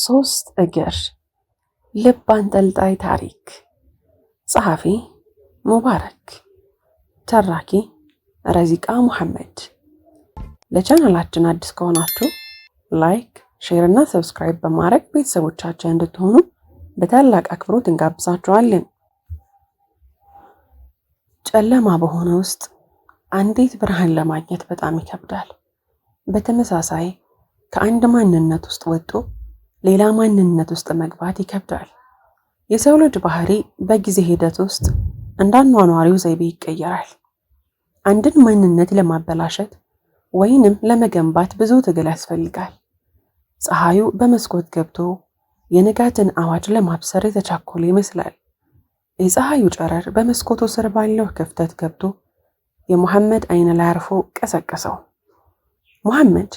ሶስት እግር ልብ አንጠልጣይ ታሪክ። ጸሐፊ ሙባረክ፣ ተራኪ ረዚቃ ሙሐመድ። ለቻናላችን አዲስ ከሆናችሁ ላይክ፣ ሼር እና ሰብስክራይብ በማድረግ ቤተሰቦቻችን እንድትሆኑ በታላቅ አክብሮት እንጋብዛችኋለን። ጨለማ በሆነ ውስጥ አንዲት ብርሃን ለማግኘት በጣም ይከብዳል። በተመሳሳይ ከአንድ ማንነት ውስጥ ወጥቶ ሌላ ማንነት ውስጥ መግባት ይከብዳል። የሰው ልጅ ባህሪ በጊዜ ሂደት ውስጥ እንዳኗኗሪው ዘይቤ ይቀየራል። አንድን ማንነት ለማበላሸት ወይንም ለመገንባት ብዙ ትግል ያስፈልጋል። ፀሐዩ በመስኮት ገብቶ የንጋትን አዋጅ ለማብሰር የተቻኮለ ይመስላል። የፀሐዩ ጨረር በመስኮቱ ስር ባለው ክፍተት ገብቶ የሙሐመድ አይን ላይ አርፎ ቀሰቀሰው። ሙሐመድ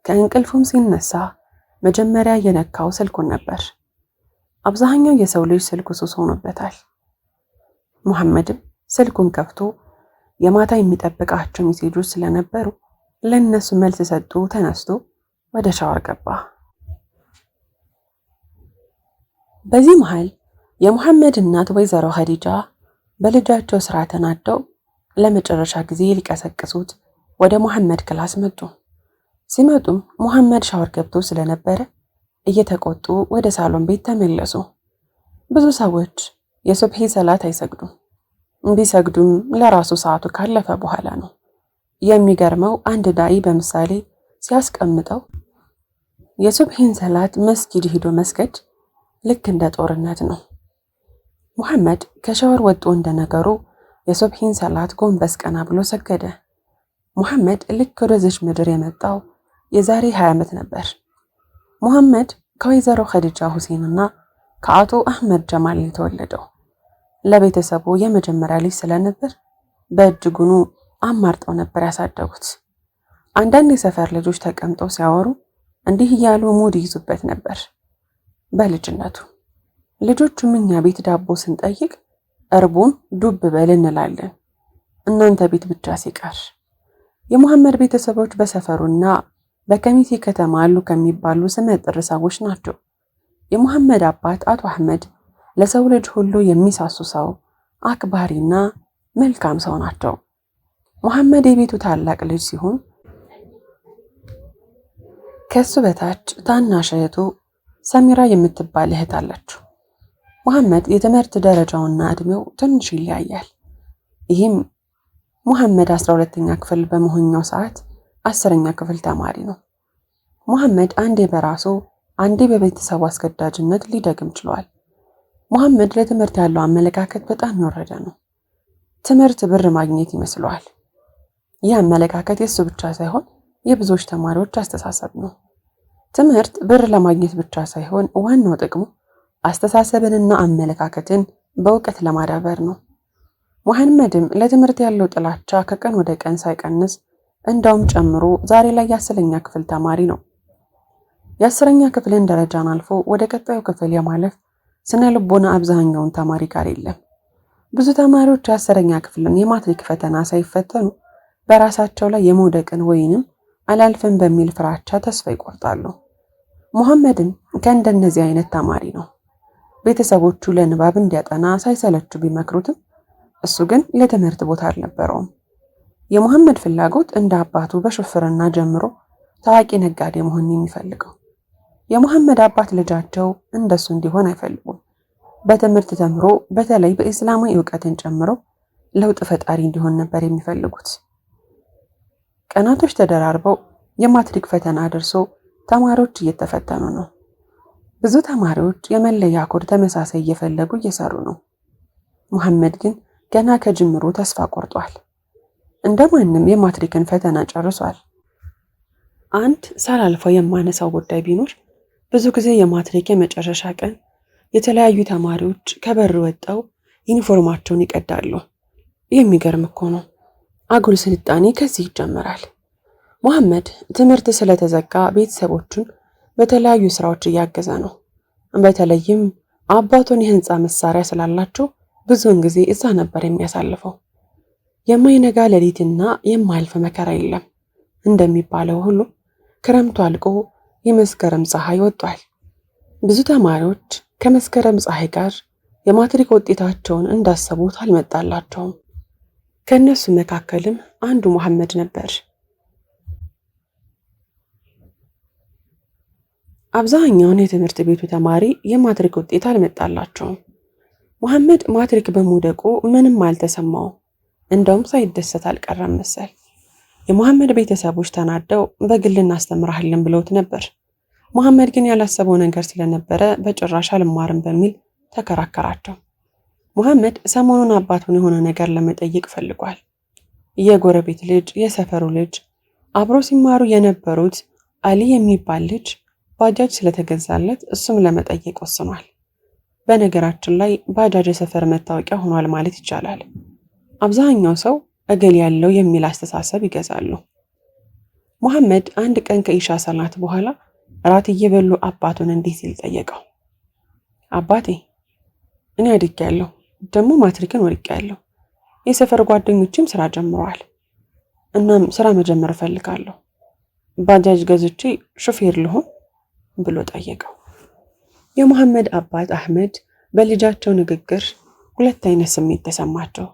ከእንቅልፉም ሲነሳ መጀመሪያ የነካው ስልኩን ነበር። አብዛኛው የሰው ልጅ ስልኩ ሱስ ሆኖበታል። ሙሐመድም ስልኩን ከፍቶ የማታ የሚጠብቃቸው ሜሴጆች ስለነበሩ ለእነሱ መልስ ሰጡ። ተነስቶ ወደ ሻወር ገባ። በዚህ መሃል የሙሐመድ እናት ወይዘሮ ኸዲጃ በልጃቸው ስራ ተናደው ለመጨረሻ ጊዜ ሊቀሰቅሱት ወደ ሙሐመድ ክላስ መጡ። ሲመጡም ሙሐመድ ሻወር ገብቶ ስለነበረ እየተቆጡ ወደ ሳሎን ቤት ተመለሱ። ብዙ ሰዎች የሱብሂ ሰላት አይሰግዱም። ቢሰግዱም ለራሱ ሰዓቱ ካለፈ በኋላ ነው። የሚገርመው አንድ ዳኢ በምሳሌ ሲያስቀምጠው የሱብሂን ሰላት መስጊድ ሂዶ መስገድ ልክ እንደ ጦርነት ነው። ሙሐመድ ከሻወር ወጥቶ እንደነገሩ የሱብሂን ሰላት ጎንበስ ቀና ብሎ ሰገደ። ሙሐመድ ልክ ወደዚች ምድር የመጣው የዛሬ 20 ዓመት ነበር። ሙሐመድ ከወይዘሮ ኸዲጃ ሁሴንና ከአቶ አህመድ ጀማል የተወለደው ለቤተሰቡ የመጀመሪያ ልጅ ስለነበር በእጅጉኑ አማርጠው ነበር ያሳደጉት። አንዳንድ የሰፈር ልጆች ተቀምጠው ሲያወሩ እንዲህ እያሉ ሙድ ይዙበት ነበር። በልጅነቱ ልጆቹም እኛ ቤት ዳቦ ስንጠይቅ እርቡን ዱብ በል እንላለን፣ እናንተ ቤት ብቻ ሲቀር። የሙሐመድ ቤተሰቦች በሰፈሩና በከሚሴ ከተማ አሉ ከሚባሉ ስመጥር ሰዎች ናቸው። የሙሐመድ አባት አቶ አህመድ ለሰው ልጅ ሁሉ የሚሳሱ ሰው፣ አክባሪና መልካም ሰው ናቸው። ሙሐመድ የቤቱ ታላቅ ልጅ ሲሆን ከሱ በታች ታናሽ እህቱ ሰሚራ የምትባል እህት አለችው። ሙሐመድ የትምህርት ደረጃውና እድሜው ትንሽ ይለያያል። ይህም ሙሐመድ 12ኛ ክፍል በመሆኛው ሰዓት 10ኛ ክፍል ተማሪ ነው። ሙሐመድ አንዴ በራሱ አንዴ በቤተሰቡ አስገዳጅነት ሊደግም ችሏል። ሙሐመድ ለትምህርት ያለው አመለካከት በጣም የወረደ ነው። ትምህርት ብር ማግኘት ይመስለዋል። ይህ አመለካከት የሱ ብቻ ሳይሆን የብዙዎች ተማሪዎች አስተሳሰብ ነው። ትምህርት ብር ለማግኘት ብቻ ሳይሆን ዋናው ጥቅሙ አስተሳሰብንና አመለካከትን በእውቀት ለማዳበር ነው። ሙሐመድም ለትምህርት ያለው ጥላቻ ከቀን ወደ ቀን ሳይቀንስ እንዳውም ጨምሮ ዛሬ ላይ የ10ኛ ክፍል ተማሪ ነው። የ10ኛ ክፍልን ደረጃን አልፎ ወደ ቀጣዩ ክፍል የማለፍ ስነ ልቦና አብዛኛውን ተማሪ ጋር የለም። ብዙ ተማሪዎች የ10ኛ ክፍልን የማትሪክ ፈተና ሳይፈተኑ በራሳቸው ላይ የመውደቅን ወይንም አላልፍም በሚል ፍራቻ ተስፋ ይቆርጣሉ። ሙሐመድም ከእንደነዚህ አይነት ተማሪ ነው። ቤተሰቦቹ ለንባብ እንዲያጠና ሳይሰለቹ ቢመክሩትም እሱ ግን ለትምህርት ቦታ አልነበረውም። የሙሐመድ ፍላጎት እንደ አባቱ በሹፍርና ጀምሮ ታዋቂ ነጋዴ መሆን የሚፈልገው። የሙሐመድ አባት ልጃቸው እንደሱ እንዲሆን አይፈልጉም። በትምህርት ተምሮ በተለይ በእስላማዊ ዕውቀትን ጨምሮ ለውጥ ፈጣሪ እንዲሆን ነበር የሚፈልጉት። ቀናቶች ተደራርበው የማትሪክ ፈተና ደርሶ ተማሪዎች እየተፈተኑ ነው። ብዙ ተማሪዎች የመለያ ኮድ ተመሳሳይ እየፈለጉ እየሰሩ ነው። ሙሐመድ ግን ገና ከጅምሩ ተስፋ ቆርጧል። እንደማንም የማትሪክን ፈተና ጨርሷል። አንድ ሳላልፈው የማነሳው ጉዳይ ቢኖር ብዙ ጊዜ የማትሪክ የመጨረሻ ቀን የተለያዩ ተማሪዎች ከበር ወጣው ዩኒፎርማቸውን ይቀዳሉ። የሚገርም እኮ ነው። አጉል ስልጣኔ ከዚህ ይጀምራል። ሙሐመድ ትምህርት ስለተዘጋ ቤተሰቦቹን በተለያዩ ስራዎች እያገዘ ነው። በተለይም አባቱን የህንፃ መሳሪያ ስላላቸው ብዙውን ጊዜ እዛ ነበር የሚያሳልፈው። የማይነጋ ሌሊትና የማያልፍ መከራ የለም እንደሚባለው ሁሉ ክረምቱ አልቆ የመስከረም ፀሐይ ወጥቷል። ብዙ ተማሪዎች ከመስከረም ፀሐይ ጋር የማትሪክ ውጤታቸውን እንዳሰቡት አልመጣላቸውም። ከእነሱ መካከልም አንዱ መሐመድ ነበር። አብዛኛውን የትምህርት ቤቱ ተማሪ የማትሪክ ውጤት አልመጣላቸውም። መሐመድ ማትሪክ በመውደቁ ምንም አልተሰማውም። እንደውም ሳይደሰት አልቀረም መሰል። የመሐመድ ቤተሰቦች ተናደው በግል እናስተምርሃለን ብለውት ነበር። መሐመድ ግን ያላሰበው ነገር ስለነበረ በጭራሽ አልማርም በሚል ተከራከራቸው። መሐመድ ሰሞኑን አባቱን የሆነ ነገር ለመጠየቅ ፈልጓል። የጎረቤት ልጅ፣ የሰፈሩ ልጅ፣ አብሮ ሲማሩ የነበሩት አሊ የሚባል ልጅ ባጃጅ ስለተገዛለት እሱም ለመጠየቅ ወስኗል። በነገራችን ላይ ባጃጅ የሰፈር መታወቂያ ሆኗል ማለት ይቻላል። አብዛኛው ሰው እገል ያለው የሚል አስተሳሰብ ይገዛሉ። መሐመድ አንድ ቀን ከኢሻ ሰላት በኋላ ራት እየበሉ አባቱን እንዲህ ሲል ጠየቀው። አባቴ፣ እኔ አድጌያለሁ፣ ደግሞ ማትሪክን ወድቄያለሁ። የሰፈር ጓደኞችም ስራ ጀምረዋል። እናም ስራ መጀመር እፈልጋለሁ። ባጃጅ ገዝቼ ሹፌር ልሆን ብሎ ጠየቀው። የመሐመድ አባት አህመድ በልጃቸው ንግግር ሁለት አይነት ስሜት ተሰማቸው።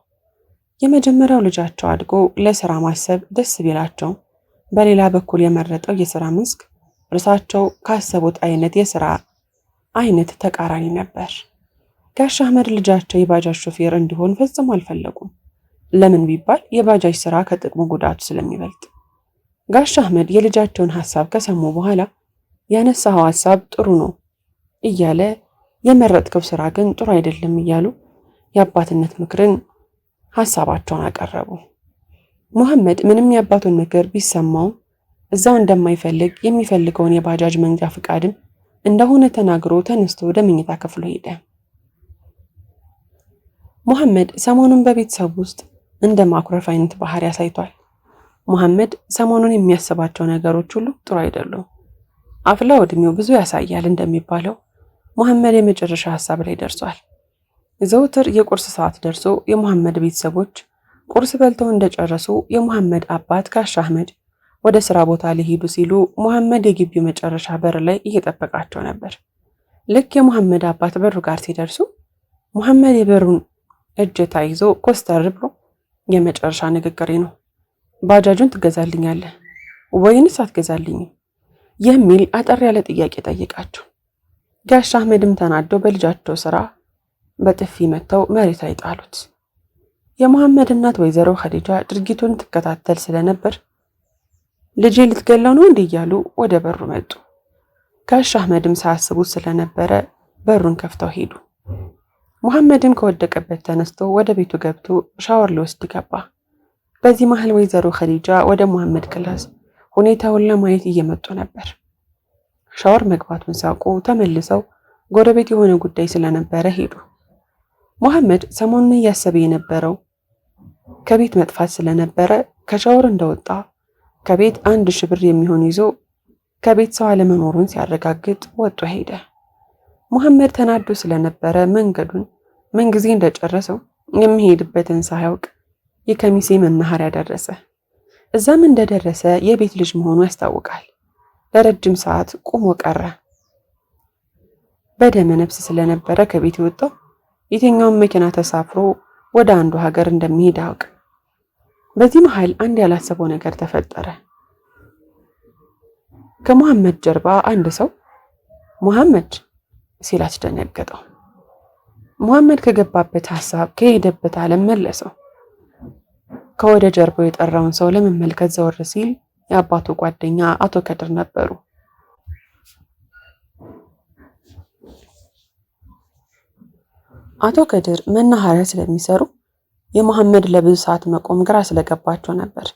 የመጀመሪያው ልጃቸው አድጎ ለስራ ማሰብ ደስ ቢላቸው፣ በሌላ በኩል የመረጠው የስራ መስክ እርሳቸው ካሰቡት አይነት የስራ አይነት ተቃራኒ ነበር። ጋሽ አህመድ ልጃቸው የባጃጅ ሾፌር እንዲሆን ፈጽሞ አልፈለጉም። ለምን ቢባል የባጃጅ ስራ ከጥቅሙ ጉዳቱ ስለሚበልጥ። ጋሽ አህመድ የልጃቸውን ሐሳብ ከሰሙ በኋላ ያነሳው ሐሳብ ጥሩ ነው እያለ የመረጥከው ስራ ግን ጥሩ አይደለም እያሉ የአባትነት ምክርን ሐሳባቸውን አቀረቡ። መሐመድ ምንም የአባቱን ምክር ቢሰማው እዛው እንደማይፈልግ የሚፈልገውን የባጃጅ መንጃ ፍቃድም እንደሆነ ተናግሮ ተነስቶ ወደ መኝታ ክፍሉ ሄደ። መሐመድ ሰሞኑን በቤተሰብ ውስጥ እንደ ማኩረፍ አይነት ባህሪ ያሳይቷል። መሐመድ ሰሞኑን የሚያስባቸው ነገሮች ሁሉ ጥሩ አይደሉም። አፍላ ዕድሜው ብዙ ያሳያል እንደሚባለው መሐመድ የመጨረሻ ሐሳብ ላይ ደርሷል። ዘውትር የቁርስ ሰዓት ደርሶ የመሐመድ ቤተሰቦች ቁርስ በልተው እንደጨረሱ የመሐመድ አባት ጋሽ አህመድ ወደ ስራ ቦታ ሊሄዱ ሲሉ መሐመድ የግቢው መጨረሻ በር ላይ እየጠበቃቸው ነበር። ልክ የመሐመድ አባት በሩ ጋር ሲደርሱ መሐመድ የበሩን እጀታ ይዞ ኮስተር ብሎ የመጨረሻ ንግግሬ ነው፣ ባጃጁን ትገዛልኛለህ ወይንስ አትገዛልኝም የሚል አጠር ያለ ጥያቄ ጠይቃቸው። ጋሽ አህመድም ተናደው በልጃቸው ስራ በጥፊ መተው መሬት ላይ ጣሉት። የመሐመድ እናት ወይዘሮ ኸዲጃ ድርጊቱን ትከታተል ስለነበር ልጄ ልትገለው ነው እንዲህ እያሉ ወደ በሩ መጡ። ጋሽ አህመድም ሳያስቡት ስለነበረ በሩን ከፍተው ሄዱ። መሐመድም ከወደቀበት ተነስቶ ወደ ቤቱ ገብቶ ሻወር ሊወስድ ገባ። በዚህ መሃል ወይዘሮ ኸዲጃ ወደ መሐመድ ክላስ ሁኔታውን ለማየት እየመጡ ነበር። ሻወር መግባቱን ሲያውቁ ተመልሰው ጎረቤት የሆነ ጉዳይ ስለነበረ ሄዱ። መሐመድ ሰሞኑን እያሰበ የነበረው ከቤት መጥፋት ስለነበረ ከሻወር እንደወጣ ከቤት 1000 ብር የሚሆን ይዞ ከቤት ሰው አለመኖሩን ሲያረጋግጥ ወጥቶ ሄደ። መሐመድ ተናዶ ስለነበረ መንገዱን ምንጊዜ እንደጨረሰው የሚሄድበትን ሳያውቅ የከሚሴ መናኸሪያ ደረሰ። እዛም እንደደረሰ የቤት ልጅ መሆኑ ያስታውቃል። ለረጅም ሰዓት ቆሞ ቀረ። በደመ ነፍስ ስለነበረ ከቤት የወጣው የትኛውን መኪና ተሳፍሮ ወደ አንዱ ሀገር እንደሚሄድ አውቅ። በዚህ መሃል አንድ ያላሰበው ነገር ተፈጠረ። ከመሐመድ ጀርባ አንድ ሰው መሐመድ ሲል አስደነገጠው። መሐመድ ከገባበት ሐሳብ ከሄደበት ዓለም መለሰው። ከወደ ጀርባው የጠራውን ሰው ለመመልከት ዘወር ሲል የአባቱ ጓደኛ አቶ ከድር ነበሩ። አቶ ከድር መናኸሪያ ስለሚሰሩ የመሐመድ ለብዙ ሰዓት መቆም ግራ ስለገባቸው ነበር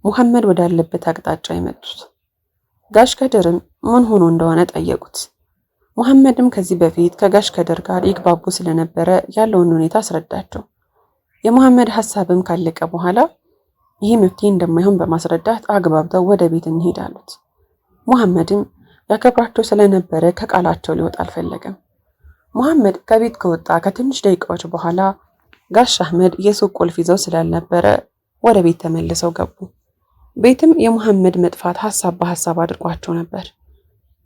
መሐመድ ወዳለበት አቅጣጫ የመጡት። ጋሽ ከድርም ምን ሆኖ እንደሆነ ጠየቁት። መሐመድም ከዚህ በፊት ከጋሽ ከድር ጋር ይግባቡ ስለነበረ ያለውን ሁኔታ አስረዳቸው። የመሐመድ ሐሳብም ካለቀ በኋላ ይህ መፍትሄ እንደማይሆን በማስረዳት አግባብተው ወደ ቤት እንሄድ አሉት። መሐመድም ያከብራቸው ስለነበረ ከቃላቸው ሊወጣ አልፈለገም። መሐመድ ከቤት ከወጣ ከትንሽ ደቂቃዎች በኋላ ጋሽ አህመድ የሱቅ ቁልፍ ይዘው ስላልነበረ ወደ ቤት ተመልሰው ገቡ። ቤትም የመሐመድ መጥፋት ሐሳብ በሐሳብ አድርጓቸው ነበር።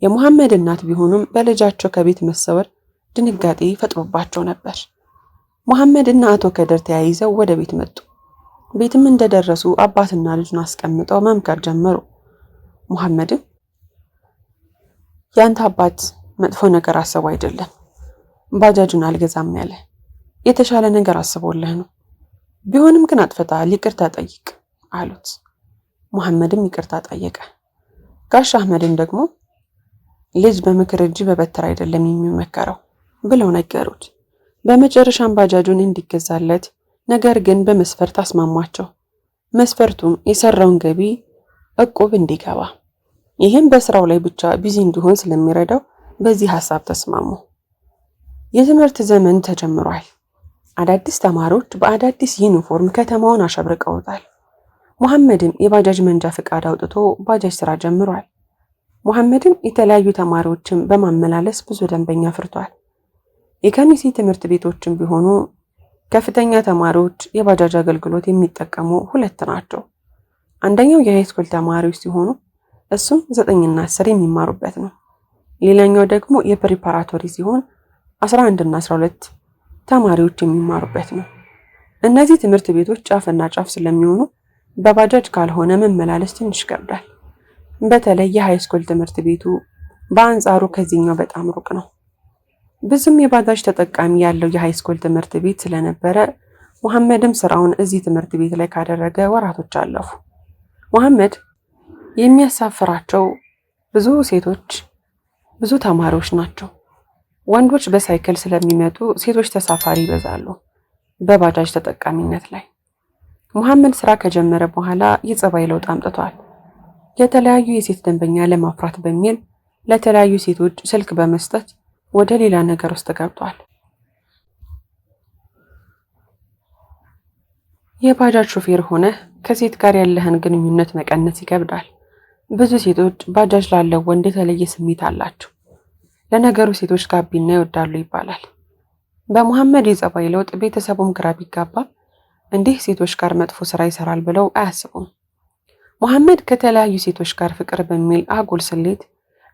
የሙሐመድ እናት ቢሆኑም በልጃቸው ከቤት መሰወር ድንጋጤ ፈጥሮባቸው ነበር። ሙሐመድ እና አቶ ከድር ተያይዘው ወደ ቤት መጡ። ቤትም እንደደረሱ አባትና ልጁን አስቀምጠው መምከር ጀመሩ። ሙሐመድም ያንተ አባት መጥፎ ነገር አስበው አይደለም፣ ባጃጁን አልገዛም ያለ የተሻለ ነገር አስቦልህ ነው። ቢሆንም ግን አጥፍተሃል፣ ይቅርታ ጠይቅ አሉት። ሙሐመድም ይቅርታ ጠየቀ። ጋሽ አህመድን ደግሞ ልጅ በምክር እንጂ በበትር አይደለም የሚመከረው ብለው ነገሩት። በመጨረሻም ባጃጁን እንዲገዛለት ነገር ግን በመስፈርት አስማሟቸው። መስፈርቱም የሰራውን ገቢ እቁብ እንዲገባ፣ ይህም በስራው ላይ ብቻ ቢዚ እንዲሆን ስለሚረዳው በዚህ ሐሳብ ተስማሙ። የትምህርት ዘመን ተጀምሯል። አዳዲስ ተማሪዎች በአዳዲስ ዩኒፎርም ከተማውን አሸብርቀውታል። ሙሐመድም የባጃጅ መንጃ ፍቃድ አውጥቶ ባጃጅ ስራ ጀምሯል። ሙሐመድም የተለያዩ ተማሪዎችን በማመላለስ ብዙ ደንበኛ አፍርቷል። የከሚሴ ትምህርት ቤቶችም ቢሆኑ ከፍተኛ ተማሪዎች የባጃጅ አገልግሎት የሚጠቀሙ 2 ናቸው። አንደኛው የሃይስኩል ተማሪዎች ሲሆኑ እሱም 9ና 10 የሚማሩበት ነው። ሌላኛው ደግሞ የፕሪፓራቶሪ ሲሆን 11ና 12 ተማሪዎች የሚማሩበት ነው። እነዚህ ትምህርት ቤቶች ጫፍና ጫፍ ስለሚሆኑ በባጃጅ ካልሆነ መመላለስ ትንሽ ይከብዳል። በተለይ የሃይስኩል ትምህርት ቤቱ በአንጻሩ ከዚህኛው በጣም ሩቅ ነው። ብዙም የባጃጅ ተጠቃሚ ያለው የሃይስኩል ትምህርት ቤት ስለነበረ ሙሐመድም ስራውን እዚህ ትምህርት ቤት ላይ ካደረገ ወራቶች አለፉ። ሙሐመድ የሚያሳፍራቸው ብዙ ሴቶች፣ ብዙ ተማሪዎች ናቸው። ወንዶች በሳይክል ስለሚመጡ ሴቶች ተሳፋሪ ይበዛሉ በባጃጅ ተጠቃሚነት ላይ። ሙሐመድ ስራ ከጀመረ በኋላ የጸባይ ለውጥ አምጥቷል። የተለያዩ የሴት ደንበኛ ለማፍራት በሚል ለተለያዩ ሴቶች ስልክ በመስጠት ወደ ሌላ ነገር ውስጥ ገብቷል። የባጃጅ ሾፌር ሆነህ ከሴት ጋር ያለህን ግንኙነት መቀነስ ይከብዳል። ብዙ ሴቶች ባጃጅ ላለው ወንድ የተለየ ስሜት አላቸው። ለነገሩ ሴቶች ጋቢና ይወዳሉ ይባላል። በሙሐመድ የጸባይ ለውጥ ቤተሰቡም ግራ ቢጋባ እንዲህ ሴቶች ጋር መጥፎ ስራ ይሰራል ብለው አያስቡም። ሙሐመድ ከተለያዩ ሴቶች ጋር ፍቅር በሚል አጉል ስሌት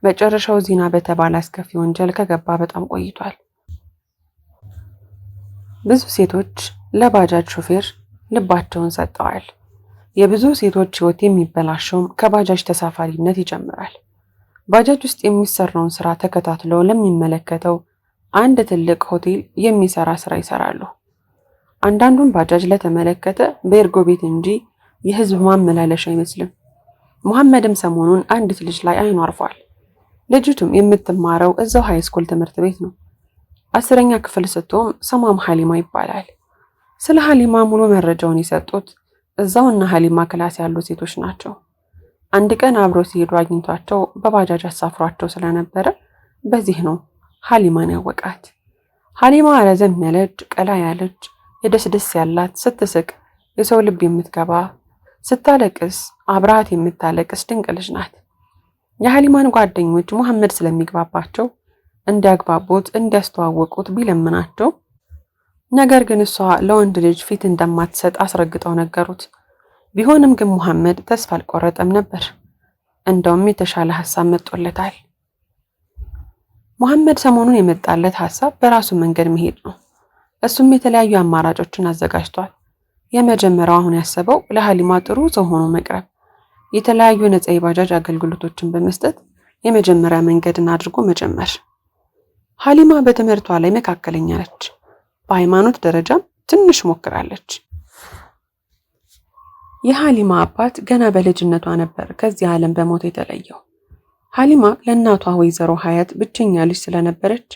መጨረሻው ዚና በተባለ አስከፊ ወንጀል ከገባ በጣም ቆይቷል። ብዙ ሴቶች ለባጃጅ ሾፌር ልባቸውን ሰጥተዋል። የብዙ ሴቶች ህይወት የሚበላሸውም ከባጃጅ ተሳፋሪነት ይጀምራል። ባጃጅ ውስጥ የሚሰራውን ስራ ተከታትሎ ለሚመለከተው አንድ ትልቅ ሆቴል የሚሰራ ስራ ይሰራሉ። አንዳንዱን ባጃጅ ለተመለከተ በኤርጎ ቤት እንጂ የህዝብ ማመላለሻ አይመስልም። ሙሐመድም ሰሞኑን አንዲት ልጅ ላይ አይኑ አርፏል። ልጅቱም የምትማረው እዛው ሃይስኩል ትምህርት ቤት ነው። 10ኛ ክፍል ስትሆን ስሟም ሀሊማ ይባላል። ስለ ሀሊማ ሙሉ መረጃውን የሰጡት እዛው እና ሀሊማ ክላስ ያሉ ሴቶች ናቸው። አንድ ቀን አብረው ሲሄዱ አግኝቷቸው በባጃጅ አሳፍሯቸው ስለነበረ በዚህ ነው ሀሊማን ያወቃት። ሀሊማ ረዘም ያለች ቀላ ያለች የደስደስ ያላት ስትስቅ የሰው ልብ የምትገባ ስታለቅስ አብራት የምታለቅስ ድንቅ ልጅ ናት። የሀሊማን ጓደኞች ሙሐመድ ስለሚግባባቸው እንዲያግባቡት እንዲያስተዋወቁት ቢለምናቸው ነገር ግን እሷ ለወንድ ልጅ ፊት እንደማትሰጥ አስረግጠው ነገሩት። ቢሆንም ግን ሙሐመድ ተስፋ አልቆረጠም ነበር። እንደውም የተሻለ ሐሳብ መጥቶለታል። ሙሐመድ ሰሞኑን የመጣለት ሐሳብ በራሱ መንገድ መሄድ ነው። እሱም የተለያዩ አማራጮችን አዘጋጅቷል። የመጀመሪያው አሁን ያሰበው ለሀሊማ ጥሩ ሰው ሆኖ መቅረብ፣ የተለያዩ ነፃ የባጃጅ አገልግሎቶችን በመስጠት የመጀመሪያ መንገድን አድርጎ መጀመር። ሀሊማ በትምህርቷ ላይ መካከለኛ ነች። በሃይማኖት ደረጃም ትንሽ ሞክራለች። የሀሊማ አባት ገና በልጅነቷ ነበር ከዚህ ዓለም በሞት የተለየው። ሀሊማ ለእናቷ ወይዘሮ ሀያት ብቸኛ ልጅ ስለነበረች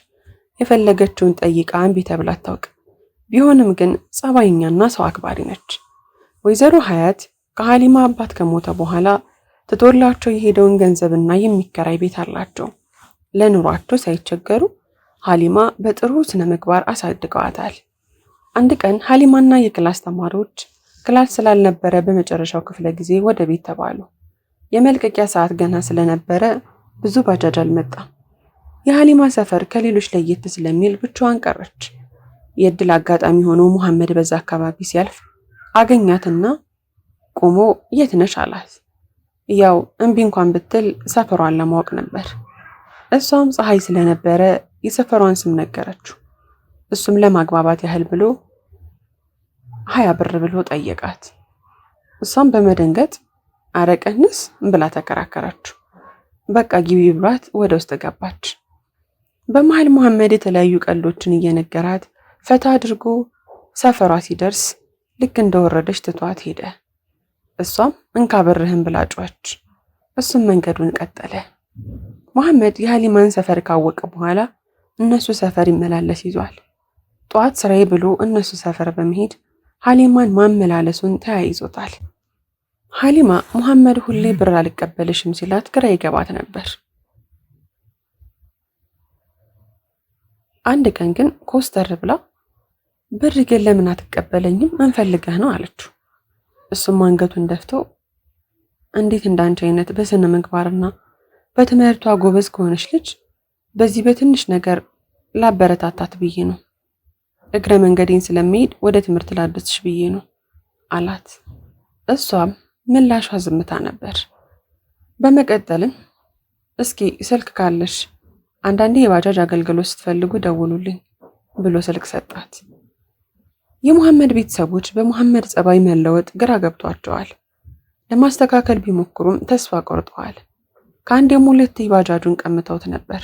የፈለገችውን ጠይቃ እምቢ ተብላ አታውቅ። ቢሆንም ግን ጸባይኛና ሰው አክባሪ ነች። ወይዘሮ ሀያት ከሀሊማ አባት ከሞተ በኋላ ትቶላቸው የሄደውን ገንዘብና የሚከራይ ቤት አላቸው። ለኑሯቸው ሳይቸገሩ ሀሊማ በጥሩ ስነ ምግባር አሳድገዋታል። አንድ ቀን ሀሊማና የክላስ ተማሪዎች ክላስ ስላልነበረ በመጨረሻው ክፍለ ጊዜ ወደ ቤት ተባሉ። የመልቀቂያ ሰዓት ገና ስለነበረ ብዙ ባጃጅ አልመጣም። የሀሊማ ሰፈር ከሌሎች ለየት ስለሚል ብቻዋን ቀረች። የእድል አጋጣሚ ሆኖ ሙሐመድ በዛ አካባቢ ሲያልፍ አገኛትና ቆሞ የት ነሽ አላት። ያው እምቢ እንኳን ብትል ሰፈሯን ለማወቅ ነበር። እሷም ፀሐይ ስለነበረ የሰፈሯን ስም ነገረችው። እሱም ለማግባባት ያህል ብሎ 20 ብር ብሎ ጠየቃት። እሷም በመደንገጥ አረቀንስ ብላ ተከራከረችው። በቃ ግቢ ብሏት ወደ ውስጥ ገባች። በመሃል መሐመድ የተለያዩ ቀልዶችን እየነገራት ፈታ አድርጎ ሰፈሯ ሲደርስ ልክ እንደወረደች ትቷት ሄደ። እሷም እንካ ብርህን ብላ ጮኸች። እሱም መንገዱን ቀጠለ። መሐመድ የሀሊማን ሰፈር ካወቀ በኋላ እነሱ ሰፈር ይመላለስ ይዟል። ጠዋት ስራዬ ብሎ እነሱ ሰፈር በመሄድ ሀሊማን ማመላለሱን ተያይዞታል። ሀሊማ መሐመድ ሁሌ ብር አልቀበልሽም ሲላት ግራ ይገባት ነበር። አንድ ቀን ግን ኮስተር ብላ ብር ግን ለምን አትቀበለኝም? እንፈልገህ ነው አለችው። እሱም አንገቱን ደፍቶ እንዴት እንዳንቺ አይነት በስነ ምግባርና በትምህርቷ ጎበዝ ከሆነች ልጅ በዚህ በትንሽ ነገር ላበረታታት ብዬ ነው፣ እግረ መንገዴን ስለሚሄድ ወደ ትምህርት ላድርስሽ ብዬ ነው አላት። እሷም ምላሿ ዝምታ ነበር። በመቀጠልም እስኪ ስልክ ካለሽ አንዳንዴ የባጃጅ አገልግሎት ስትፈልጉ ደውሉልኝ ብሎ ስልክ ሰጣት። የሙሐመድ ቤተሰቦች በሙሐመድ ጸባይ መለወጥ ግራ ገብቷቸዋል። ለማስተካከል ቢሞክሩም ተስፋ ቆርጠዋል። ከአንዴም ሁለቴ ባጃጁን ቀምተውት ነበር።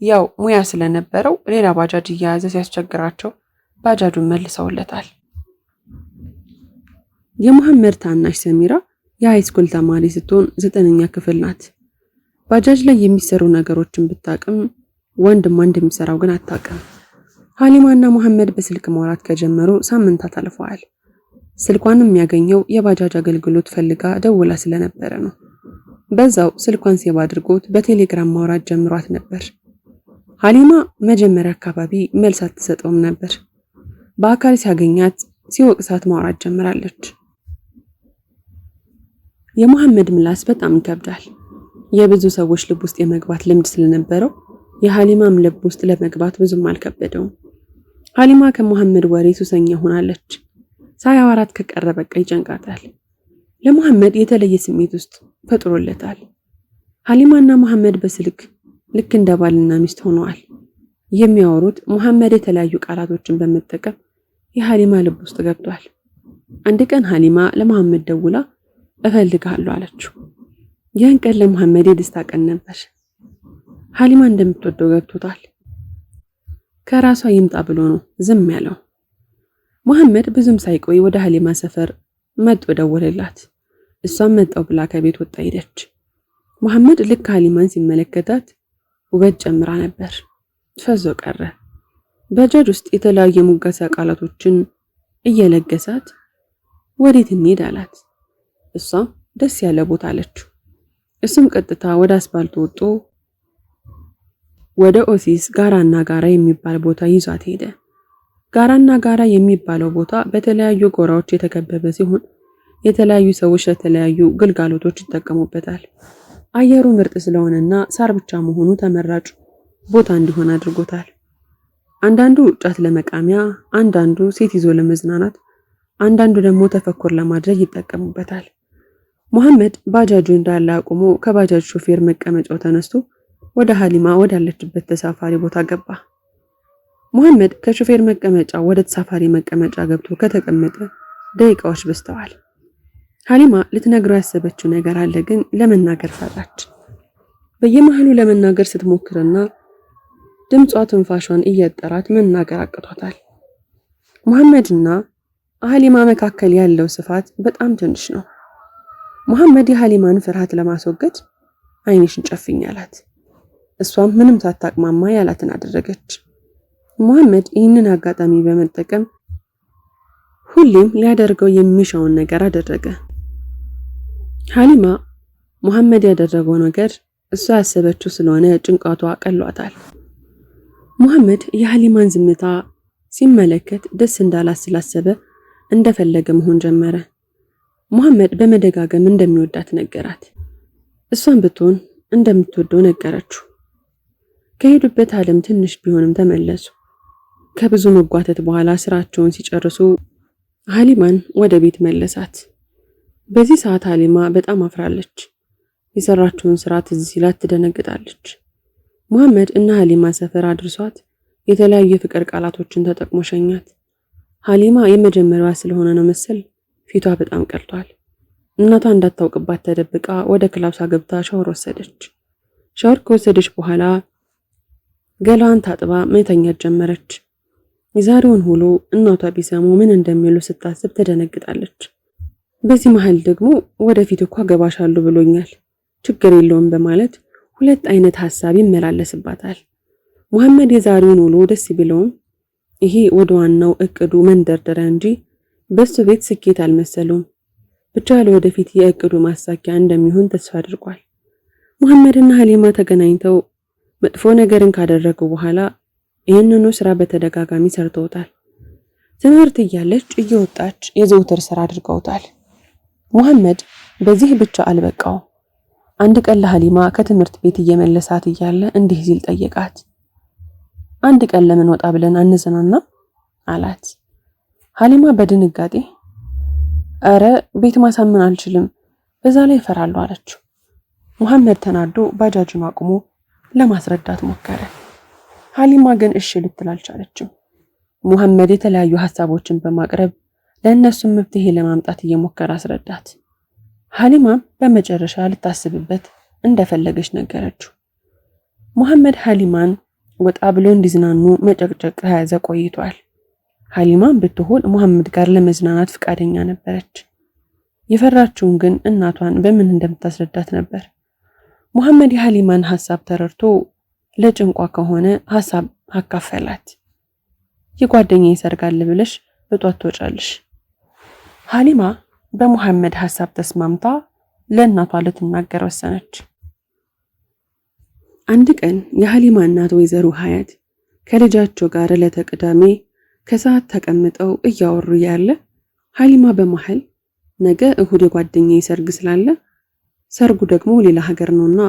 ያው ሙያ ስለነበረው ሌላ ባጃጅ እየያዘ ሲያስቸግራቸው ባጃጁን መልሰውለታል። የሙሐመድ ታናሽ ሰሚራ የሃይስኩል ተማሪ ስትሆን 9ኛ ክፍል ናት። ባጃጅ ላይ የሚሰሩ ነገሮችን ብታቅም ወንድሟ እንደሚሰራው ግን አታውቅም። ሀሊማና ሙሐመድ በስልክ ማውራት ከጀመሩ ሳምንታት አልፈዋል። ስልኳን የሚያገኘው የባጃጅ አገልግሎት ፈልጋ ደውላ ስለነበረ ነው። በዛው ስልኳን ሴቭ አድርጎት በቴሌግራም ማውራት ጀምሯት ነበር። ሀሊማ መጀመሪያ አካባቢ መልስ አትሰጠውም ነበር። በአካል ሲያገኛት ሲወቅሳት ማውራት ጀምራለች። የሙሐመድ ምላስ በጣም ይከብዳል። የብዙ ሰዎች ልብ ውስጥ የመግባት ልምድ ስለነበረው የሀሊማም ልብ ውስጥ ለመግባት ብዙም አልከበደውም። ሀሊማ ከሙሐመድ ወሬ ሱሰኛ ሆናለች። ሳያወራት ከቀረ በቃ ይጨንቃታል። ለሙሐመድ የተለየ ስሜት ውስጥ ፈጥሮለታል። ሀሊማና ሙሐመድ በስልክ ልክ እንደ ባልና ሚስት ሆነዋል። የሚያወሩት ሙሐመድ የተለያዩ ቃላቶችን በመጠቀም የሀሊማ ልብ ውስጥ ገብቷል። አንድ ቀን ሀሊማ ለሙሐመድ ደውላ እፈልግሃለሁ አለችው። ያን ቀን ለሙሐመድ የደስታ ቀን ነበር። ሀሊማ እንደምትወደው ገብቶታል። ከራሷ ይምጣ ብሎ ነው ዝም ያለው። ሙሐመድ ብዙም ሳይቆይ ወደ ሀሊማ ሰፈር መጥቶ ደወለላት። እሷም መጣው ብላ ከቤት ወጣ ሄደች። ሙሐመድ ልክ ሀሊማን ሲመለከታት ውበት ጨምራ ነበር። ፈዞ ቀረ። ባጃጅ ውስጥ የተለያዩ ሙገሳ ቃላቶችን እየለገሳት ወዴት እንሄድ አላት። እሷም ደስ ያለ ቦታ አለችው። እሱም ቀጥታ ወደ አስፋልቱ ወጥቶ ወደ ኦሲስ ጋራና ጋራ የሚባል ቦታ ይዟት ሄደ። ጋራና ጋራ የሚባለው ቦታ በተለያዩ ጎራዎች የተከበበ ሲሆን የተለያዩ ሰዎች ለተለያዩ ግልጋሎቶች ይጠቀሙበታል። አየሩ ምርጥ ስለሆነና ሳር ብቻ መሆኑ ተመራጭ ቦታ እንዲሆን አድርጎታል። አንዳንዱ ጫት ለመቃሚያ፣ አንዳንዱ ሴት ይዞ ለመዝናናት፣ አንዳንዱ ደግሞ ተፈኩር ለማድረግ ይጠቀሙበታል። ሙሐመድ ባጃጁ እንዳለ አቁሞ ከባጃጅ ሾፌር መቀመጫው ተነስቶ ወደ ሀሊማ ወዳለችበት ተሳፋሪ ቦታ ገባ። ሙሐመድ ከሾፌር መቀመጫ ወደ ተሳፋሪ መቀመጫ ገብቶ ከተቀመጠ ደቂቃዎች በስተዋል። ሀሊማ ልትነግረው ያሰበችው ነገር አለ፣ ግን ለመናገር ፈራች። በየመሃሉ ለመናገር ስትሞክርና ድምጿ ትንፋሿን እየጠራት መናገር አቅቷታል። ሙሐመድና ሀሊማ መካከል ያለው ስፋት በጣም ትንሽ ነው። ሙሐመድ የሀሊማን ፍርሃት ለማስወገድ አይንሽን ጨፍኝ አላት። እሷም ምንም ሳታቅማማ ያላትን አደረገች። ሙሐመድ ይህንን አጋጣሚ በመጠቀም ሁሌም ሊያደርገው የሚሻውን ነገር አደረገ። ሀሊማ ሙሐመድ ያደረገው ነገር እሷ ያሰበችው ስለሆነ ጭንቃቷ ቀሏታል። ሙሐመድ የሀሊማን ዝምታ ሲመለከት ደስ እንዳላት ስላሰበ እንደፈለገ መሆን ጀመረ። ሙሐመድ በመደጋገም እንደሚወዳት ነገራት። እሷን ብትሆን እንደምትወደው ነገረችው። ከሄዱበት ዓለም ትንሽ ቢሆንም ተመለሱ። ከብዙ መጓተት በኋላ ስራቸውን ሲጨርሱ ሀሊማን ወደ ቤት መለሳት። በዚህ ሰዓት ሀሊማ በጣም አፍራለች። የሰራችውን ስራ ትዝ ሲላት ትደነግጣለች። ሙሐመድ እና ሀሊማ ሰፈር አድርሷት የተለያዩ የፍቅር ቃላቶችን ተጠቅሞ ሸኛት። ሀሊማ የመጀመሪያዋ ስለሆነ ነው መሰል ፊቷ በጣም ቀልቷል። እናቷ እንዳታውቅባት ተደብቃ ወደ ክላሷ ገብታ ሻወር ወሰደች። ሻወር ከወሰደች በኋላ ገላዋን ታጥባ መተኛት ጀመረች። የዛሬውን ውሎ እናቷ ቢሰሙ ምን እንደሚሉ ስታስብ ትደነግጣለች። በዚህ መሃል ደግሞ ወደፊት እኮ ገባሻለሁ ብሎኛል፣ ችግር የለውም በማለት ሁለት አይነት ሐሳብ ይመላለስባታል። ሙሐመድ የዛሬውን ውሎ ደስ ቢለውም ይሄ ወደ ዋናው እቅዱ መንደርደሪያ እንጂ በሱ ቤት ስኬት አልመሰለውም። ብቻ ለወደፊት የእቅዱ ማሳኪያ እንደሚሆን ተስፋ አድርጓል። ሙሐመድና ሀሊማ ተገናኝተው መጥፎ ነገርን ካደረጉ በኋላ ይህንኑ ስራ በተደጋጋሚ ሰርተውታል። ትምህርት እያለች እየወጣች የዘውትር ስራ አድርገውታል። ሙሐመድ በዚህ ብቻ አልበቃው። አንድ ቀን ለሀሊማ ከትምህርት ቤት እየመለሳት እያለ እንዲህ ሲል ጠየቃት። አንድ ቀን ለምን ወጣ ብለን አንዝናና አላት። ሀሊማ በድንጋጤ አረ ቤት ማሳመን አልችልም፣ በዛ ላይ እፈራለሁ አለችው። ሙሐመድ ተናዶ ባጃጁን አቁሞ ለማስረዳት ሞከረ። ሀሊማ ግን እሺ ልትል አልቻለችም። ሙሐመድ የተለያዩ ሐሳቦችን በማቅረብ ለእነሱም መፍትሄ ለማምጣት እየሞከረ አስረዳት። ሀሊማም በመጨረሻ ልታስብበት እንደፈለገች ነገረችው። ሙሐመድ ሀሊማን ወጣ ብሎ እንዲዝናኑ መጨቅጨቅ ከያዘ ቆይቷል። ሀሊማም ብትሆን ሙሐመድ ጋር ለመዝናናት ፍቃደኛ ነበረች። የፈራችውን ግን እናቷን በምን እንደምታስረዳት ነበር። ሙሐመድ የሀሊማን ሐሳብ ተረድቶ ለጭንቋ ከሆነ ሐሳብ አካፈላት። የጓደኛዬ ሰርግ አለ ብለሽ በጧት ትወጫለሽ። ሀሊማ በሙሐመድ ሐሳብ ተስማምታ ለእናቷ ልትናገር ወሰነች። አንድ ቀን የሀሊማ እናት ወይዘሮ ሀያት ከልጃቸው ጋር ለተቅዳሜ ከሰዓት ተቀምጠው እያወሩ ያለ ሀሊማ በመሃል ነገ እሁድ የጓደኛዬ ሰርግ ስላለ ሰርጉ ደግሞ ሌላ ሀገር ነውና